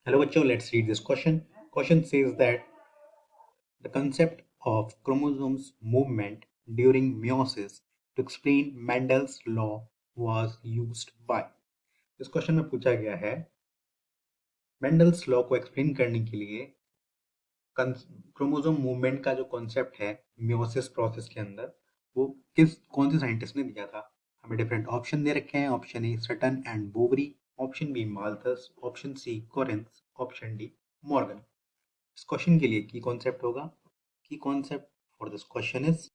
Hello, bachcho, let's read this question. Question says that the concept of chromosomes movement during meiosis to explain Mendel's law was used by. इस question में पूछा गया है Mendel's law को explain करने के लिए क्रोमोसोम मूवमेंट का जो कॉन्सेप्ट है मियोसिस प्रोसेस के अंदर वो कौन से साइंटिस्ट ने दिया था। हमें डिफरेंट ऑप्शन दे रखे हैं। Option A Sutton and Boveri, option B Malthus, option C Correns, option D Morgan. इस क्वेश्चन के लिए की कॉन्सेप्ट होगा। Key concept for this question is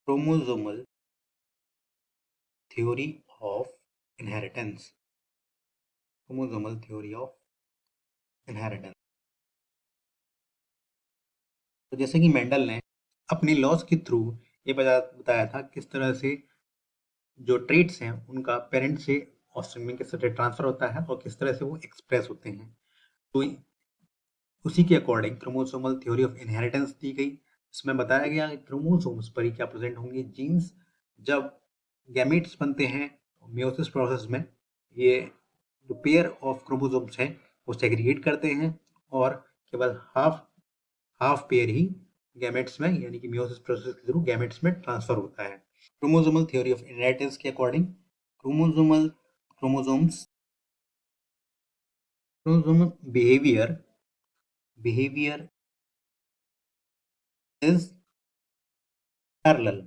chromosomal theory of inheritance. Chromosomal theory of inheritance. तो जैसे कि Mendel ने अपने laws के थ्रू ये बताया था किस तरह से जो ट्रेट्स हैं उनका पेरेंट से ऑफस्प्रिंग में किस तरह ट्रांसफर होता है और किस तरह से वो एक्सप्रेस होते हैं। तो उसी के according chromosomal theory of inheritance दी गई। इसमें बताया गया कि क्रोमोसोम्स पर ही क्या प्रेजेंट होंगे जीन्स। जब गैमेट्स बनते हैं मियोसिस प्रोसेस में, ये जो पेयर ऑफ क्रोमोसोम्स हैं वो सेग्रीगेट करते हैं और केवल हाफ हाफ पेयर ही गैमेट्स में यानी कि मियोसिस प्रोसेस के थ्रू गैमेट्स में ट्रांसफर होता है। क्रोमोसोमल थ्योरी ऑफ इनहेरिटेंस के according chromosomes behaviour is parallel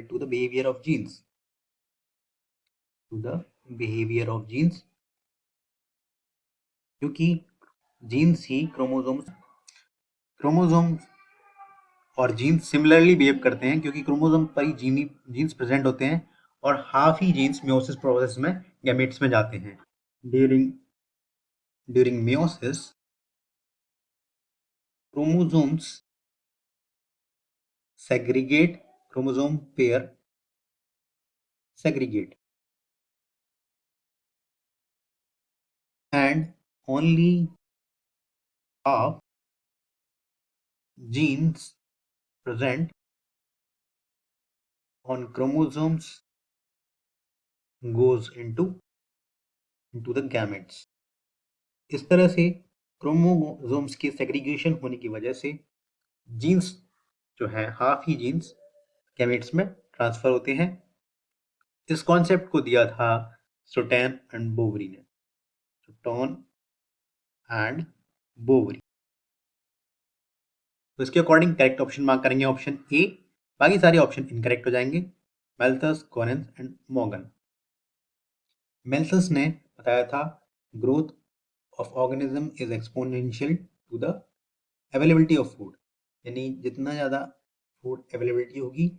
to the behavior of genes, क्योंकि जीन्स ही क्रोमोसोम और जीन्स सिमिलरली बिहेव करते हैं क्योंकि क्रोमोसोम पर ही जीन्स प्रेजेंट होते हैं और हाफ ही जीन्स मियोसिस प्रोसेस में गैमेट्स में जाते हैं। During meiosis chromosomes chromosome pair segregate and only half genes present on chromosomes goes into the gametes। इस तरह से क्रोमोसोम्स के सेग्रीगेशन होने की वजह से जीन्स जो है हाफ ही जीन्स गैमेट्स में ट्रांसफर होते हैं। इस कॉन्सेप्ट को दिया था सोटैन एंड बोवरी ने। Sutton and Boveri. तो इसके अकॉर्डिंग करेक्ट ऑप्शन मार्क करेंगे ऑप्शन ए। बाकी सारे ऑप्शन इनकरेक्ट हो जाएंगे। Malthus, Correns and Morgan. Malthus ने बताया था growth of organism is exponential to the availability of food, यानी जितना ज़्यादा फूड अवेलेबिलिटी होगी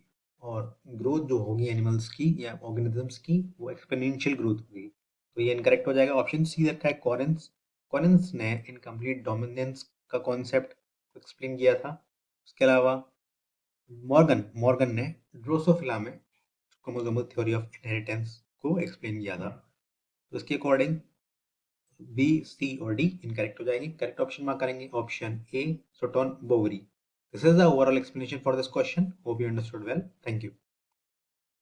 और ग्रोथ जो होगी एनिमल्स की या ऑर्गेनिजम्स की वो एक्सपोनेंशियल ग्रोथ होगी। तो ये इनकरेक्ट हो जाएगा। ऑप्शन सी रखा है कोरिन्थ। कोरिन्थ ने इनकम्प्लीट डोमिनेंस का कॉन्सेप्ट एक्सप्लेन किया था। उसके अलावा मॉर्गन ने ड्रोसोफिला में क्रोमोसोमल थ्योरी ऑफ इनहेरिटेंस को एक्सप्लेन किया था। तो इसके अकॉर्डिंग बी, सी और डी इनकरेक्ट हो जाएंगे। करेक्ट ऑप्शन मार्क करेंगे option A, Sutton Boveri. This is the overall explanation for this question. Hope you understood well. Thank you.